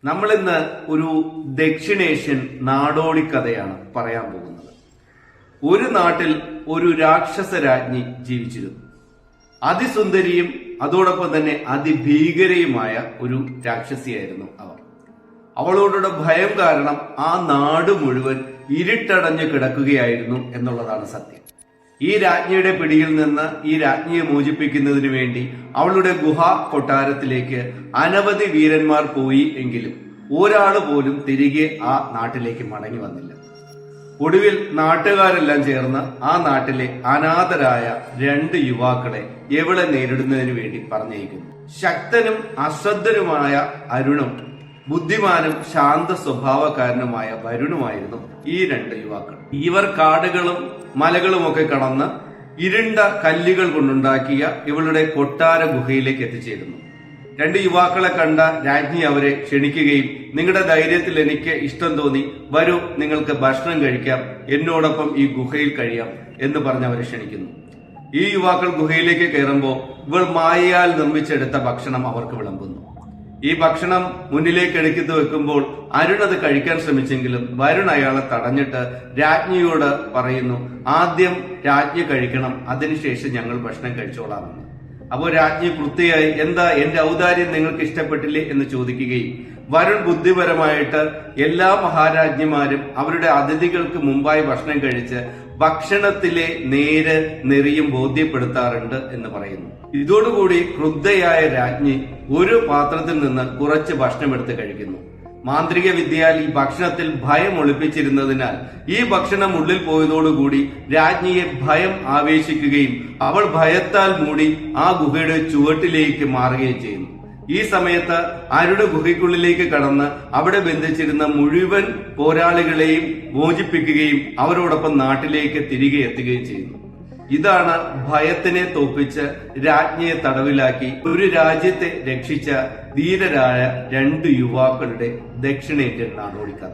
നമ്മളിന്ന് ഒരു ദക്ഷിണേഷ്യൻ നാടോടി കഥയാണ് പറയാൻ പോകുന്നത്. ഒരു നാട്ടിൽ ഒരു രാക്ഷസ രാജ്ഞി ജീവിച്ചിരുന്നു. അതിസുന്ദരിയും അതോടൊപ്പം തന്നെ അതിഭീകരയുമായ ഒരു രാക്ഷസിയായിരുന്നു അവർ. അവളോടുള്ള ഭയം കാരണം ആ നാട് മുഴുവൻ ഇരുട്ടടഞ്ഞു കിടക്കുകയായിരുന്നു എന്നുള്ളതാണ് സത്യം. ഈ രാജ്ഞിയുടെ പിടിയിൽ നിന്ന് ഈ രാജ്ഞിയെ മോചിപ്പിക്കുന്നതിന് വേണ്ടി അവളുടെ ഗുഹാ കൊട്ടാരത്തിലേക്ക് അനവധി വീരന്മാർ പോയി എങ്കിലും ഒരാള് പോലും തിരികെ ആ നാട്ടിലേക്ക് മടങ്ങി വന്നില്ല. ഒടുവിൽ നാട്ടുകാരെല്ലാം ചേർന്ന് ആ നാട്ടിലെ അനാഥരായ 2 യുവാക്കളെ എവിടെ നേരിടുന്നതിന് വേണ്ടി പറഞ്ഞയക്കുന്നു. ശക്തനും അശ്രദ്ധനുമായ അരുണും ബുദ്ധിമാനും ശാന്ത സ്വഭാവക്കാരനുമായ വരുണുമായിരുന്നു ഈ 2 യുവാക്കൾ. ഇവർ കാടുകളും മലകളുമൊക്കെ കടന്ന് ഇരുണ്ട കല്ലുകൾ കൊണ്ടുണ്ടാക്കിയ ഇവളുടെ കൊട്ടാര ഗുഹയിലേക്ക് എത്തിച്ചേരുന്നു. 2 യുവാക്കളെ കണ്ട രാജ്ഞി അവരെ ക്ഷണിക്കുകയും, നിങ്ങളുടെ ധൈര്യത്തിൽ എനിക്ക് ഇഷ്ടം തോന്നി, വരൂ നിങ്ങൾക്ക് ഭക്ഷണം കഴിക്കാം, എന്നോടൊപ്പം ഈ ഗുഹയിൽ കഴിയാം എന്ന് പറഞ്ഞ് അവരെ ക്ഷണിക്കുന്നു. ഈ യുവാക്കൾ ഗുഹയിലേക്ക് കയറുമ്പോൾ ഇവൾ മായയാൽ നിർമ്മിച്ചെടുത്ത ഭക്ഷണം അവർക്ക് വിളമ്പുന്നു. ഈ ഭക്ഷണം മുന്നിലേക്ക് എടുത്തു വെക്കുമ്പോൾ അരുൺ അത് കഴിക്കാൻ ശ്രമിച്ചെങ്കിലും വരുൺ അയാളെ തടഞ്ഞിട്ട് രാജ്ഞിയോട് പറയുന്നു, ആദ്യം രാജ്ഞി കഴിക്കണം, അതിനുശേഷം ഞങ്ങൾ ഭക്ഷണം കഴിച്ചോളാമെന്ന്. അപ്പോൾ രാജ്ഞി വൃത്തിയായി, എന്താ എന്റെ ഔദാര്യം നിങ്ങൾക്ക് ഇഷ്ടപ്പെട്ടില്ലേ എന്ന് ചോദിക്കുകയും വരുൺ ബുദ്ധിപരമായിട്ട് എല്ലാ മഹാരാജ്ഞിമാരും അവരുടെ അതിഥികൾക്ക് മുമ്പായി ഭക്ഷണം കഴിച്ച് ഭക്ഷണത്തിലെ നേര് നെറിയും ബോധ്യപ്പെടുത്താറുണ്ട് എന്ന് പറയുന്നു. ഇതോടുകൂടി ക്രുദ്ധയായ രാജ്ഞി ഒരു പാത്രത്തിൽ നിന്ന് കുറച്ച് ഭക്ഷണം എടുത്ത് കഴിക്കുന്നു. മാന്ത്രിക വിദ്യയാൽ ഈ ഭക്ഷണത്തിൽ ഭയം ഒളിപ്പിച്ചിരുന്നതിനാൽ ഈ ഭക്ഷണം ഉള്ളിൽ പോയതോടുകൂടി രാജ്ഞിയെ ഭയം ആവേശിക്കുകയും അവൾ ഭയത്താൽ മൂടി ആ ഗുഹയുടെ ചുവട്ടിലേക്ക് മാറുകയും ചെയ്യുന്നു. ഈ സമയത്ത് അരുണ് ഗുഹയ്ക്കുള്ളിലേക്ക് കടന്ന് അവിടെ ബന്ധിച്ചിരുന്ന മുഴുവൻ പോരാളികളെയും മോചിപ്പിക്കുകയും അവരോടൊപ്പം നാട്ടിലേക്ക് തിരികെ എത്തുകയും ചെയ്യുന്നു. ഇതാണ് ഭയത്തിനെ തോൽപ്പിച്ച് രാജ്ഞിയെ തടവിലാക്കി ഒരു രാജ്യത്തെ രക്ഷിച്ച ധീരരായ 2 യുവാക്കളുടെ ദക്ഷിണേന്ത്യൻ നാടോടിക്കഥ.